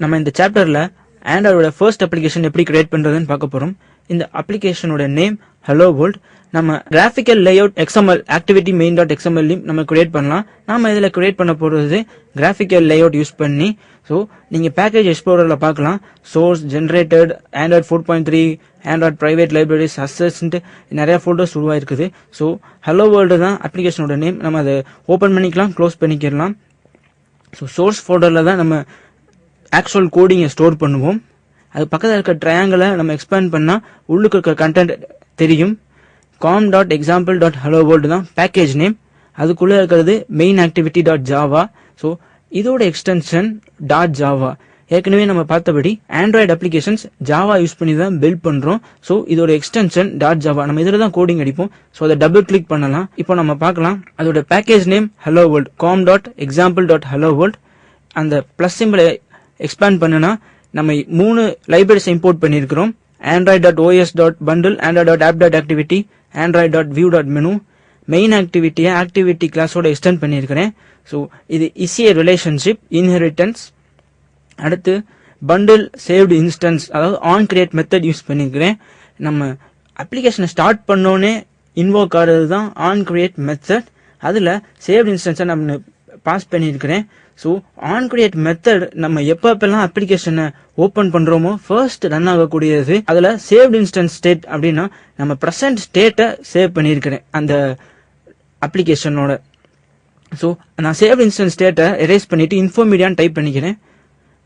நம்ம இந்த சாப்டர்ல ஆண்ட்ராய்டோட ஃபர்ஸ்ட் அப்ளிகேஷன் எப்படி கிரியேட் பண்றதுன்னு பார்க்க போறோம். இந்த அப்ளிகேஷனோட நேம் ஹலோ வேர்ல்ட். நம்ம graphical layout XML activity main dot XML நம்ம கிரியேட் பண்ணலாம். நாம இதில் கிரியேட் பண்ண போறது கிராஃபிக்கல் லேஅவுட் யூஸ் பண்ணி. ஸோ நீங்க பேக்கேஜ் எக்ஸ்ப்ளோரர்ல பார்க்கலாம். Source generated Android 4.3 Android private libraries அசஸ்ன்ட் நிறைய ஃபோல்டர்ஸ் உருவாயிருக்குது. ஸோ ஹலோ வேர்ல்டு தான் அப்ளிகேஷனோட நேம். நம்ம அதை ஓப்பன் பண்ணிக்கலாம், க்ளோஸ் பண்ணிக்கலாம். ஸோ சோர்ஸ் ஃபோல்டர்ல தான் நம்ம ஆக்சுவல் கோடிங்கை ஸ்டோர் பண்ணுவோம். அது பக்கத்தில் இருக்க ட்ரையாங்கிளை நம்ம எக்ஸ்பேண்ட் பண்ணால் உள்ளுக்கு இருக்க கண்டென்ட் தெரியும். com.example.helloworld தான் பேக்கேஜ் நேம். அதுக்குள்ளே இருக்கிறது main activity dot Java. So இதோட எக்ஸ்டென்ஷன் டாட் ஜாவா. ஏற்கனவே நம்ம பார்த்தபடி ஆண்ட்ராய்டு அப்ளிகேஷன்ஸ் ஜாவா யூஸ் பண்ணி தான் பில்ட் பண்றோம். ஸோ இதோட எக்ஸ்டென்ஷன் டாட் ஜாவா. நம்ம இதில் தான் கோடிங் அடிப்போம். ஸோ அதை டபுள் கிளிக் பண்ணலாம். இப்போ நம்ம பார்க்கலாம் அதோட package name hello world com.example.helloworld. அந்த பிளஸ் சிம்பிளை எக்ஸ்பேண்ட் பண்ணுனா நம்ம 3 லைப்ரரிஸ் இம்போர்ட் பண்ணியிருக்கிறோம். android.os.bundle, android.app.activity, android.view.menu. மெயின் ஆக்டிவிட்டியை ஆக்டிவிட்டி கிளாஸோட எக்ஸ்டெண்ட் பண்ணியிருக்கிறேன். ஸோ இது இசிஏ ரிலேஷன்ஷிப் இன்ஹெரிட்டன்ஸ். அடுத்து பண்டில் சேவ்டு இன்ஸ்டன்ஸ், அதாவது ஆன் கிரியேட் மெத்தட் யூஸ் பண்ணியிருக்கிறேன். நம்ம அப்ளிகேஷனை ஸ்டார்ட் பண்ணோன்னே இன்வோக் ஆகிறது தான் ஆன் கிரியேட் மெத்தட். அதில் சேவ்டு இன்ஸ்டன்ஸை நம்ம பாஸ் பண்ணியிருக்கிறேன். ஸோ ஆன் கிரியேட் மெத்தட் நம்ம எப்பப்பெல்லாம் அப்ளிகேஷனை ஓப்பன் பண்றோமோ ஃபர்ஸ்ட் ரன் ஆகக்கூடியது. அதில் சேவ்டு இன்ஸ்டன்ஸ் ஸ்டேட் அப்படின்னா நம்ம ப்ரெசன்ட் ஸ்டேட்டை சேவ் பண்ணியிருக்கிறேன் அந்த அப்ளிகேஷனோட. ஸோ நான் சேவ்டு இன்ஸ்டன்ஸ் ஸ்டேட்டை எரேஸ் பண்ணிட்டு இன்ஃபோமீடியான்னு டைப் பண்ணிக்கிறேன்.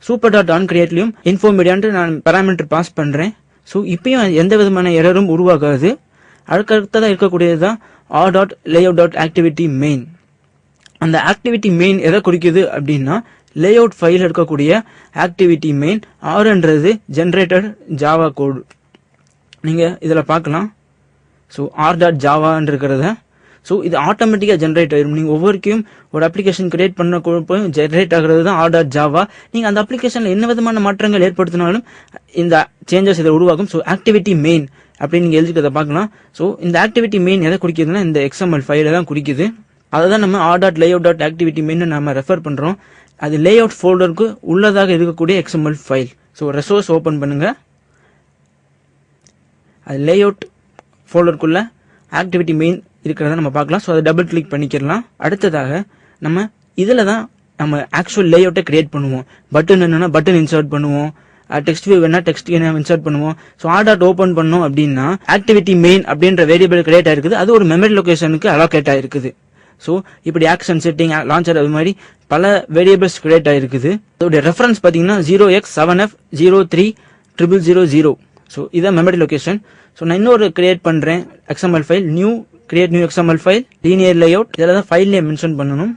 சூப்பர் டாட் ஆன் கிரியேட்லையும் இன்ஃபோமீடியான்ட்டு நான் பேராமீட்டர் பாஸ் பண்றேன். ஸோ இப்பயும் எந்த விதமான எரரும் உருவாகாது. அடுத்ததாக இருக்கக்கூடியது தான் R dot layout dot activity main. அந்த ஆக்டிவிட்டி மெயின் எதை குறிக்குது அப்படின்னா லேஅவுட் ஃபைல் இருக்கக்கூடிய ஆக்டிவிட்டி மெயின். ஆர்ன்றது ஜென்ரேட்டட் ஜாவா கோடு நீங்க இதில் பார்க்கலாம். ஸோ ஆர் டாட் ஜாவான்னு இருக்கிறத. ஸோ இது ஆட்டோமேட்டிக்காக ஜென்ரேட் ஆயிரும். நீங்கள் ஒவ்வொருக்கையும் ஒரு அப்ளிகேஷன் கிரியேட் பண்ண ஜென்ரேட் ஆகிறது தான் ஆர் டாட் ஜாவா. நீங்கள் அந்த அப்ளிகேஷனில் என்ன விதமான மாற்றங்கள் ஏற்படுத்தினாலும் இந்த சேஞ்சஸ் இதை உருவாகும். ஸோ ஆக்டிவிட்டி மெயின் அப்படின்னு நீங்கள் எழுதிக்கிறத பார்க்கலாம். ஸோ இந்த ஆக்டிவிட்டி மெயின் எதை குறிக்குதுன்னா இந்த XML ஃபைலை தான் குறிக்குது. அதை தான் நம்ம R dot layout dot activity main நம்ம ரெஃபர் பண்ணுறோம். அது லேஅவுட் ஃபோல்டருக்கு உள்ளதாக இருக்கக்கூடிய XML file. So resource open பண்ணுங்க. அது லேஅவுட் ஃபோல்டருக்குள்ள ஆக்டிவிட்டி மெயின் இருக்கிறத நம்ம பார்க்கலாம். ஸோ அதை டபுள் கிளிக் பண்ணிக்கலாம். அடுத்ததாக நம்ம இதில் தான் நம்ம ஆக்சுவல் லேஅவுட்டை கிரியேட் பண்ணுவோம். பட்டன் என்னன்னா பட்டன் இன்சர்ட் பண்ணுவோம். டெக்ஸ்ட் வியூ வேணா டெக்ஸ்ட் இன்சர்ட் பண்ணுவோம். ஸோ ஆர் டாட் ஓப்பன் பண்ணோம் அப்படின்னா ஆக்டிவிட்டி மெயின் அப்படின்ற வேரியபிள் கிரியேட் ஆயிருக்குது. அது ஒரு மெமரி லொகேஷனுக்கு அலோகேட் ஆயிருக்குது. ஸோ இப்படி ஆக்ஷன் செட்டிங் லான்ச்சர் அது மாதிரி பல வேரியபிள்ஸ் கிரியேட் ஆயிருக்குது. அதோட ரெஃபரன்ஸ் பார்த்தீங்கன்னா 0x7f030000. ஸோ இதான் மெமரி லொகேஷன். ஸோ நான் இன்னொரு கிரியேட் பண்றேன் XML file. Create new XML file linear layout. இதில் தான் ஃபைல் நேம் மென்ஷன் பண்ணணும்.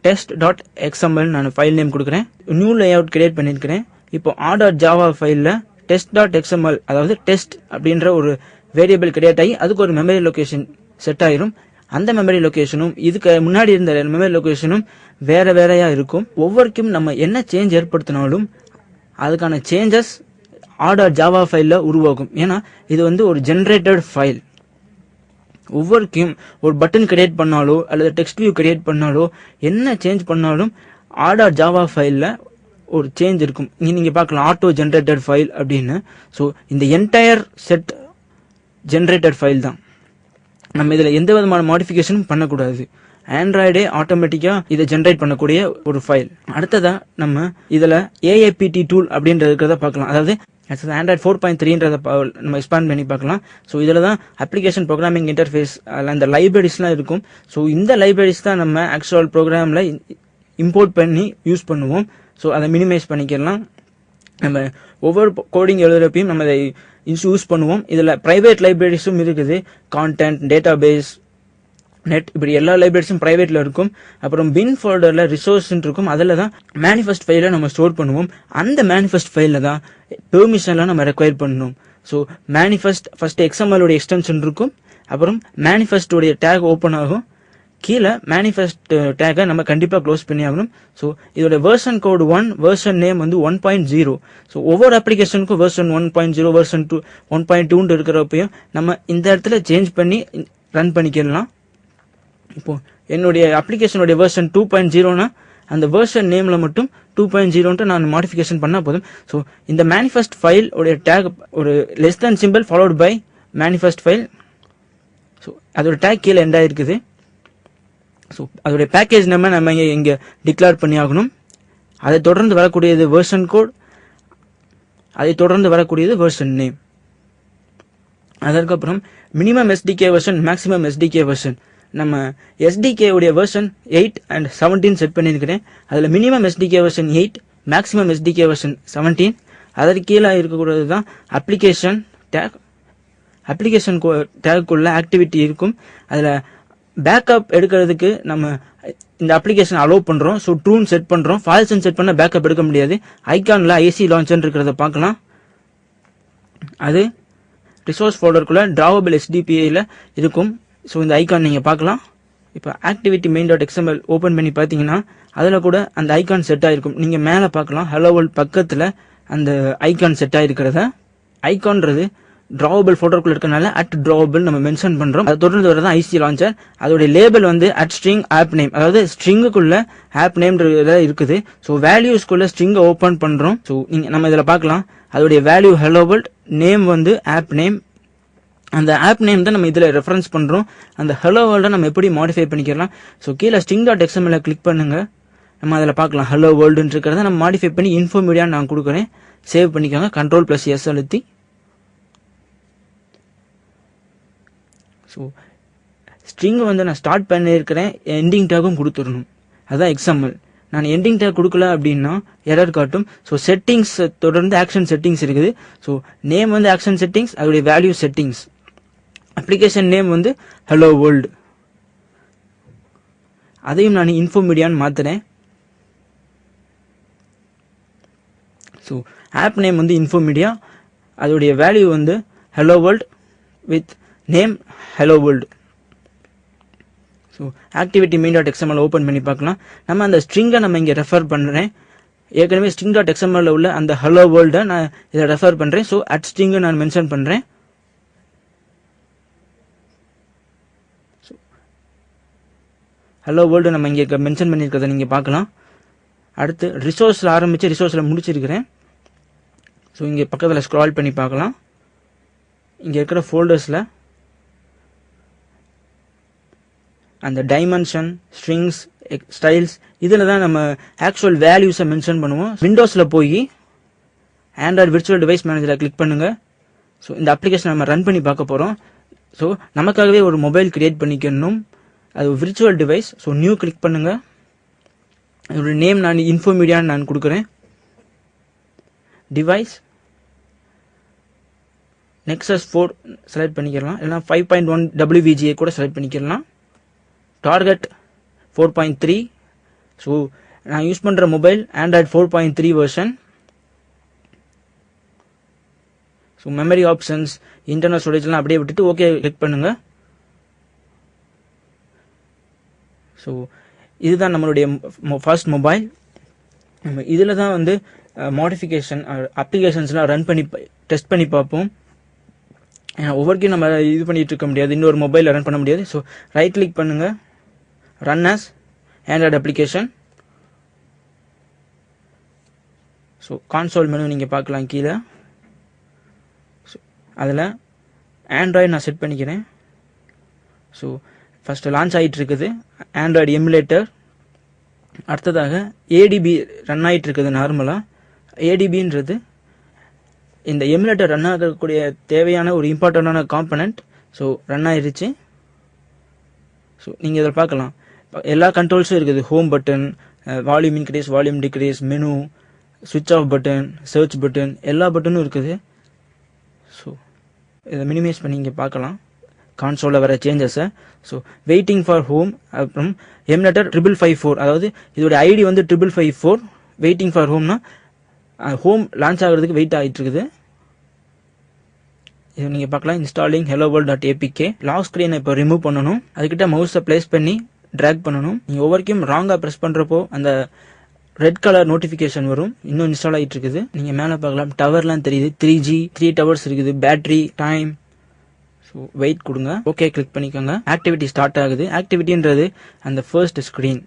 test.xml நான் ஃபைல் நேம் கொடுக்குறேன். நியூ லேஅவுட் கிரியேட் பண்ணியிருக்கிறேன். இப்போ ஆர் டாட் ஜாவா ஃபைலில் test.xml அதாவது டெஸ்ட் அப்படின்ற ஒரு வேரியபிள் கிரியேட் ஆகி அதுக்கு ஒரு மெமரி லொகேஷன் செட் ஆயிரும். அந்த மெமரி லொகேஷனும் இதுக்கு முன்னாடி இருந்த மெமரி லொகேஷனும் வேற வேறையா இருக்கும். ஒவ்வொருக்கும் நம்ம என்ன சேஞ்ச் ஏற்படுத்தினாலும் அதுக்கான சேஞ்சஸ் ஆர் டாட் ஜாவா ஃபைல்ல உருவாகும். ஏன்னா இது வந்து ஒரு ஜென்ரேட்டட் ஃபைல். ஒவ்வொருக்கும் ஒரு பட்டன் கிரியேட் பண்ணாலோ அல்லது டெக்ஸ்ட் வியூ கிரியேட் பண்ணாலோ என்ன சேஞ்ச் பண்ணாலும் ஆர் டாட் ஜாவா ஃபைல்ல ஒரு சேஞ்ச் இருக்கும். நீங்க பார்க்கலாம் ஆட்டோ ஜென்ரேட்டட் ஃபைல் அப்படின்னு. ஸோ இந்த என்டையர் செட் ஜென்ரேட்டட் ஃபைல் தான். நம்ம இதில் எந்த விதமான மாடிஃபிகேஷனும் பண்ணக்கூடாது. ஆண்ட்ராய்டே ஆட்டோமேட்டிக்கா இதை ஜென்ரேட் பண்ணக்கூடிய ஒரு ஃபைல். அடுத்ததா நம்ம இதுல AAPT டூல் அப்படின்றத இருக்கிறத பார்க்கலாம். அதாவது ஆண்ட்ராய்ட் 4.3 நம்ம எக்ஸ்பேண்ட் பண்ணி பார்க்கலாம். ஸோ இதில் தான் அப்ளிகேஷன் ப்ரோக்ராமிங் இன்டர்ஃபேஸ் அந்த லைப்ரரிஸ்லாம் இருக்கும். ஸோ இந்த லைப்ரரிஸ் தான் நம்ம ஆக்சுவல் ப்ரோக்ராமில் இம்போர்ட் பண்ணி யூஸ் பண்ணுவோம். ஸோ அதை மினிமைஸ் பண்ணிக்கலாம். நம்ம ஒவ்வொரு கோடிங் எழுதுறப்பையும் நம்ம அதை யூஸ் பண்ணுவோம். இதில் பிரைவேட் லைப்ரரிஸும் இருக்குது. கான்டென்ட், டேட்டா பேஸ், நெட், இப்படி எல்லா லைப்ரரிஸும் பிரைவேட்ல இருக்கும். அப்புறம் பின் ஃபோல்டர்ல ரிசோர்ஸ் இருக்கும். அதில் தான் மேனிஃபெஸ்ட் ஃபைலை நம்ம ஸ்டோர் பண்ணுவோம். அந்த மேனிஃபெஸ்ட் ஃபைலில் தான் பெர்மிஷன்லாம் நம்ம ரெக்வயர் பண்ணணும். ஸோ மேனிஃபெஸ்ட் ஃபர்ஸ்ட் XML உடைய எக்ஸ்டென்ஷன் இருக்கும். அப்புறம் மேனிஃபெஸ்ட் உடைய டேக் ஓப்பன் ஆகும். கீழே மேனிஃபெஸ்ட் டேக்கை நம்ம கண்டிப்பாக க்ளோஸ் பண்ணி ஆகணும். ஸோ இதோட வெர்ஷன் கோடு 1, வெர்ஷன் நேம் வந்து 1.0. ஸோ ஒவ்வொரு அப்ளிகேஷனுக்கும் வெர்ஷன் 1.0, வெர்ஷன் 2, 1.2 இருக்கிறப்பையும் நம்ம இந்த இடத்துல சேஞ்ச் பண்ணி ரன் பண்ணிக்கலாம். இப்போ என்னுடைய அப்ளிகேஷனுடைய வெர்ஷன் 2.0னா அந்த வெர்ஷன் நேம்ல மட்டும் 2.0 நான் மாடிஃபிகேஷன் பண்ணா போதும். ஸோ இந்த மேனிஃபெஸ்ட் ஃபைல் உடைய டேக் ஒரு less than symbol followed by manifest file. So அதோட டேக் கீழே எண்ட் ஆயிருக்குது. ஸோ அதோடைய பேக்கேஜ் நம்ம இங்கே டிக்ளேர் பண்ணி ஆகணும். அதை தொடர்ந்து வரக்கூடியது வெர்ஷன் கோட், அதை தொடர்ந்து வரக்கூடியது வெர்ஷன் நேம். அதற்கப்புறம் minimum SDK version, maximum SDK version. நம்ம எஸ்டிகே உடைய வெர்ஷன் 8 and 17 செட் பண்ணியிருக்கிறேன். அதில் minimum SDK version 8, maximum SDK version 17. அதற்கு கீழே இருக்கக்கூடியது தான் அப்ளிகேஷன் டேக். அப்ளிகேஷன் டேக்குள்ள ஆக்டிவிட்டி இருக்கும். அதில் பேக்கப் எடுக்கிறதுக்கு நம்ம இந்த அப்ளிகேஷன் அலோவ் பண்ணுறோம். ஸோ ட்ரூன்னு செட் பண்ணுறோம். ஃபால்ஸ்ன்னு செட் பண்ணால் பேக்கப் எடுக்க முடியாது. ஐகானில் ஐசி லான்ச்சர் இருக்கிறத பார்க்கலாம். அது ரிசோர்ஸ் ஃபோல்டருக்குள்ள டிராவபிள் எஸ்டிபிஐல இருக்கும். ஸோ இந்த ஐகான் நீங்கள் பார்க்கலாம். இப்போ ஆக்டிவிட்டி main.xml ஓப்பன் பண்ணி பார்த்தீங்கன்னா அதில் கூட அந்த ஐகான் செட் ஆகிருக்கும். நீங்கள் மேலே பார்க்கலாம், ஹலோ வேர்ல்ட் பக்கத்தில் அந்த ஐகான் செட் ஆகிருக்கிறத. ஐகான்றது டிராவபிள் ஃபோல்டருக்குள்ள இருக்கனால @drawable நம்ம மென்ஷன் பண்ணுறோம். அதை தொடர்ந்து வரதான் ஐசி லான்ச்சர். அதோடைய லேபிள் வந்து @string ஆப் நேம், அதாவது ஸ்ட்ரிங்குக்குள்ள ஆப் நேம்ன்றத இருக்குது. ஸோ வேல்யூஸ்குள்ள ஸ்ட்ரிங்கை ஓப்பன் பண்ணுறோம். ஸோ நம்ம இதில் பார்க்கலாம், அதோடைய வேல்யூ ஹலோ வேர்ல்ட், நேம் வந்து ஆப் நேம். அந்த ஆப் நேம் தான் நம்ம இதில் ரெஃபரன்ஸ் பண்ணுறோம். அந்த ஹலோ வேர்ல்டை நம்ம எப்படி மாடிஃபை பண்ணிக்கலாம். ஸோ கீழே string.xml கிளிக் பண்ணுங்க. நம்ம அதில் பார்க்கலாம் ஹலோ வேர்ல்டுன்னு இருக்கிறத நம்ம மாடிஃபை பண்ணி இன்ஃபோமீடியான்னு நான் கொடுக்குறேன். சேவ் பண்ணிக்கோங்க. Ctrl+S அழுத்தி. ஸோ ஸ்ட்ரிங் வந்து நான் ஸ்டார்ட் பண்ணியிருக்கிறேன், எண்டிங் டேக்கும் கொடுத்துடணும். அதுதான் எக்ஸாம்பிள். நான் எண்டிங் டேக் கொடுக்கல அப்படின்னா எரர் காட்டும். ஸோ செட்டிங்ஸ் தொடர்ந்து ஆக்ஷன் செட்டிங்ஸ் இருக்குது. ஸோ நேம் வந்து ஆக்ஷன் செட்டிங்ஸ், அதோடைய வேல்யூ செட்டிங்ஸ். அப்ளிகேஷன் நேம் வந்து ஹலோ வேர்ல்டு, அதையும் நான் இன்ஃபோமீடியான்னு மாத்துறேன். ஸோ ஆப் நேம் வந்து இன்ஃபோமீடியா, அதோடைய வேல்யூ வந்து hello world with name hello world. So activity main.xml open பண்ணி பார்க்கலாம். நம்ம அந்த ஸ்ட்ரிங்கை நம்ம இங்கே ரெஃபர் பண்ணுறேன். ஏற்கனவே string.xml உள்ள அந்த ஹலோ வேர்ல்டை நான் இதை ரெஃபர் பண்ணுறேன். ஸோ @string நான் மென்ஷன் பண்ணுறேன். ஹலோ வேர்ல்டு நம்ம இங்கே மென்ஷன் பண்ணியிருக்கிறத நீங்கள் பார்க்கலாம். அடுத்து ரிசோர்ஸில் ஆரம்பித்து ரிசோர்ஸில் முடிச்சிருக்கிறேன். ஸோ இங்கே பக்கத்தில் ஸ்க்ரால் பண்ணி பார்க்கலாம். இங்கே இருக்கிற ஃபோல்டர்ஸில் அந்த டைமென்ஷன், ஸ்ட்ரிங்ஸ், ஸ்டைல்ஸ், இதில் தான் நம்ம ஆக்சுவல் வேல்யூஸை மென்ஷன் பண்ணுவோம். விண்டோஸில் போய் ஆண்ட்ராய்டு விர்ச்சுவல் டிவைஸ் மேனேஜரை கிளிக் பண்ணுங்கள். ஸோ இந்த அப்ளிகேஷன் நம்ம ரன் பண்ணி பார்க்க போகிறோம். ஸோ நமக்காகவே ஒரு மொபைல் கிரியேட் பண்ணிக்கணும். அது virtual device. So new click பண்ணுங்கள். அதோட நேம் நான் இன்ஃபோமீடியான்னு நான் கொடுக்குறேன். டிவைஸ் நெக்ஸஸ் 4 செலக்ட் பண்ணிக்கலாம். இல்லைனா 5.1 WVGA கூட செலக்ட் பண்ணிக்கலாம். டார்கெட் 4.3. ஸோ நான் யூஸ் பண்ணுற mobile Android 4.3 version. So memory options, internal ஸ்டோரேஜ்லாம் அப்படியே விட்டுட்டு ஓகே கிளிக் பண்ணுங்க. ஸோ இதுதான் நம்மளுடைய ஃபர்ஸ்ட் மொபைல். நம்ம இதில் தான் வந்து மாடிஃபிகேஷன் அப்ளிகேஷன்ஸ்லாம் ரன் பண்ணி டெஸ்ட் பண்ணி பார்ப்போம். ஒவ்வொருக்கையும் நம்ம இது பண்ணிட்டு இருக்க முடியாது, இன்னொரு மொபைலில் ரன் பண்ண முடியாது. ஸோ ரைட் கிளிக் பண்ணுங்க, run as Android application. So console menu நீங்கள் பார்க்கலாம் கீழே. ஸோ அதில் ஆண்ட்ராய்டு நான் செட் பண்ணிக்கிறேன். ஸோ ஃபஸ்ட்டு லான்ச் ஆகிட்டு இருக்குது ஆண்ட்ராய்டு எமுலேட்டர். அடுத்ததாக ஏடிபி ரன் ஆகிட்டு இருக்குது நார்மலாக. ஏடிபின்றது இந்த எமுலேட்டர் ரன் ஆகக்கூடிய தேவையான ஒரு இம்பார்ட்டண்டான காம்பனண்ட். ஸோ ரன் ஆயிடுச்சு. ஸோ நீங்கள் இதில் பார்க்கலாம் எல்லா கண்ட்ரோல்ஸும் இருக்குது. Home button, volume increase, volume degrees, menu, சுவிட்ச் ஆஃப் பட்டன், சர்ச் பட்டன், எல்லா பட்டனும் இருக்குது. ஸோ இதை மினிமைஸ் பண்ணி இங்கே பார்க்கலாம் கான்சோலில் வர சேஞ்சஸை. ஸோ வெயிட்டிங் ஃபார் ஹோம், அப்புறம் எமுலேட்டர் 5554, அதாவது இதோட ஐடி வந்து 5554. வெயிட்டிங் ஃபார் ஹோம்னா ஹோம் லான்ச் ஆகிறதுக்கு வெயிட் ஆகிட்டு இருக்குது. இது நீங்கள் பார்க்கலாம். Installing helloworld.apk. லாக் ஸ்க்ரீனை இப்போ ரிமூவ் பண்ணணும். அதுக்கிட்ட மவுஸை பிளேஸ் பண்ணி ட்ராக் பண்ணணும். நீங்கள் ஒவ்வொருக்கும் ராங்காக ப்ரெஸ் பண்ணுறப்போ அந்த ரெட் கலர் நோட்டிஃபிகேஷன் வரும். இன்னும் இன்ஸ்டால் ஆகிட்டு இருக்குது. நீங்கள் மேலே பார்க்கலாம் டவர்லாம் தெரியுது. 3G 3 டவர்ஸ் இருக்குது. Battery, time. ஸோ வெயிட் கொடுங்க. ஓகே கிளிக் பண்ணிக்கோங்க. ஆக்டிவிட்டி ஸ்டார்ட் ஆகுது. ஆக்டிவிட்டின்றது அந்த ஃபர்ஸ்ட் ஸ்க்ரீன்.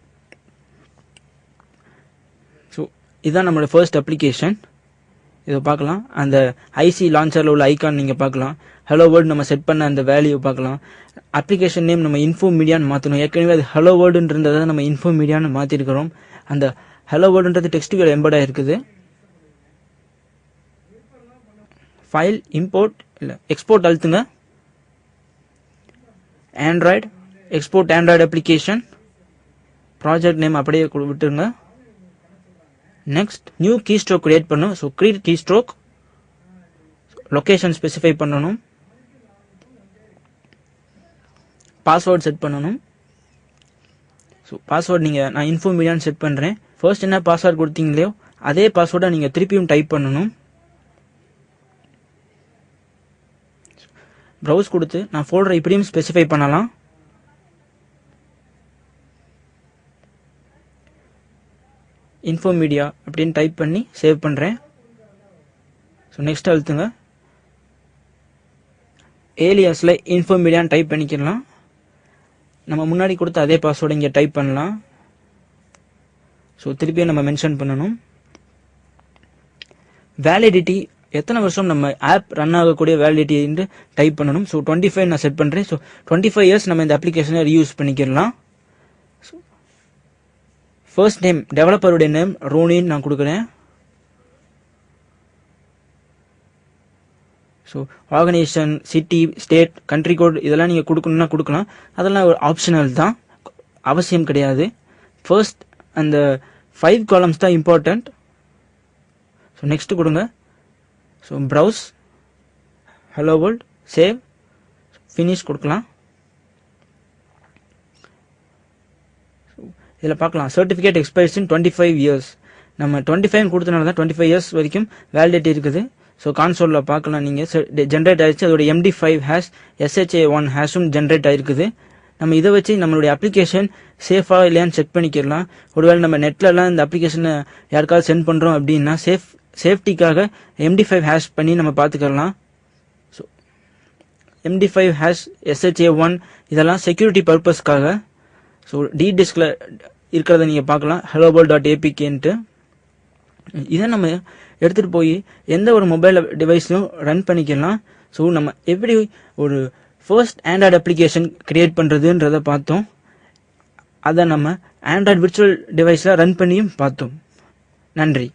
இதுதான் நம்மளோட ஃபர்ஸ்ட் அப்ளிகேஷன். இதை பார்க்கலாம். அந்த ஐசி லான்ச்சரில் உள்ள ஐக்கான் நீங்கள் பார்க்கலாம். ஹலோ வேர்ல்டு நம்ம செட் பண்ண அந்த வேல்யூ பார்க்கலாம். அப்ளிகேஷன் நேம் நம்ம இன்ஃபோ மீடியான்னு மாற்றணும். ஏற்கனவே அது ஹலோ வேர்ல்டுன்றதை நம்ம இன்ஃபோ மீடியான்னு மாற்றிருக்கிறோம். அந்த ஹலோ வேர்ல்டுன்றது டெக்ஸ்ட்டுகள் எம்பர்டாக இருக்குது. ஃபைல் இம்போர்ட் இல்லை எக்ஸ்போர்ட் அழுத்துங்க. Android export Android application. Project name அப்படியே விட்டுருங்க. Next new keystroke create பண்ணும். So create keystroke. Location specify பண்ணணும். பாஸ்வேர்ட் செட் பண்ணணும். ஸோ பாஸ்வேர்ட் நான் இன்ஃபோ மீடியான்னு செட் பண்ணுறேன். ஃபர்ஸ்ட் என்ன பாஸ்வேர்ட் கொடுத்தீங்களோ அதே பாஸ்வேர்டை நீங்கள் திருப்பியும் டைப் பண்ணணும். ப்ரௌஸ் கொடுத்து நான் ஃபோல்டரை இப்படியும் ஸ்பெசிஃபை பண்ணலாம். இன்ஃபோ மீடியா அப்படின்னு டைப் பண்ணி சேவ் பண்ணுறேன். ஸோ நெக்ஸ்ட் அழுத்துங்க. ஏலியாஸில் இன்ஃபோ மீடியான்னு டைப் பண்ணிக்கலாம். நம்ம முன்னாடி கொடுத்த அதே பாஸ்வேர்டு இங்கே டைப் பண்ணலாம். ஸோ திருப்பியும் நம்ம மென்ஷன் பண்ணணும். வேலிடிட்டி எத்தனை வருஷம் நம்ம ஆப் ரன் ஆகக்கூடிய வேலிடிட்டி என்று டைப் பண்ணணும். ஸோ 25 நான் செட் பண்ணுறேன். ஸோ 25 இயர்ஸ் நம்ம இந்த அப்ளிகேஷனை ரீயூஸ் பண்ணிக்கலாம். ஃபர்ஸ்ட் நேம் டெவலப்பருடைய நேம் ரோனின்னு நான் கொடுக்குறேன். So organisation, city, state, country code இதெல்லாம் நீங்கள் கொடுக்கணும்னா கொடுக்கலாம். அதெல்லாம் ஒரு ஆப்ஷனல் தான், அவசியம் கிடையாது. ஃபர்ஸ்ட் அந்த 5 காலம்ஸ் தான் இம்பார்ட்டண்ட். ஸோ நெக்ஸ்ட் கொடுங்க. So browse, hello world, save, finish கொடுக்கலாம். இதில் பார்க்கலாம் சர்டிஃபிகேட் எக்ஸ்பைர்ஸ் இன் 25 இயர்ஸ். நம்ம 25 கொடுத்தனால தான் 25 இயர்ஸ் வரைக்கும் வேலிடிட்டி இருக்குது. ஸோ கான்சோலில் பார்க்கலாம். நீங்கள் ஜென்ரேட் ஆயிடுச்சு. அதோட MD5 ஹேஷ் SHA1 ஹேஷும் ஜென்ரேட் ஆயிருக்குது. நம்ம இதை வச்சு நம்மளுடைய அப்ளிகேஷன் சேஃபாக இல்லையான்னு செக் பண்ணிக்கலாம். ஒருவேளை நம்ம நெட்லலாம் இந்த அப்ளிகேஷனை யாருக்காவது சென்ட் பண்ணுறோம் அப்படின்னா சேஃப்டிக்காக MD5 ஹேஷ் பண்ணி நம்ம பார்த்துக்கலாம். ஸோ MD5 ஹேஷ் SHA1 இதெல்லாம் செக்யூரிட்டி பர்பஸ்க்காக. ஸோ டிஸ்கில் இருக்கிறத நீங்கள் பார்க்கலாம், helloworld.apkன்ட்டு. இதை நம்ம எடுத்துகிட்டு போய் எந்த ஒரு மொபைல் டிவைஸ்லையும் ரன் பண்ணிக்கலாம். ஸோ நம்ம எப்படி ஒரு ஃபர்ஸ்ட் ஆண்ட்ராய்டு அப்ளிகேஷன் கிரியேட் பண்ணுறதுன்றதை பார்த்தோம். அதை நம்ம ஆண்ட்ராய்டு விர்ச்சுவல் டிவைஸில் ரன் பண்ணியும் பார்த்தோம். நன்றி.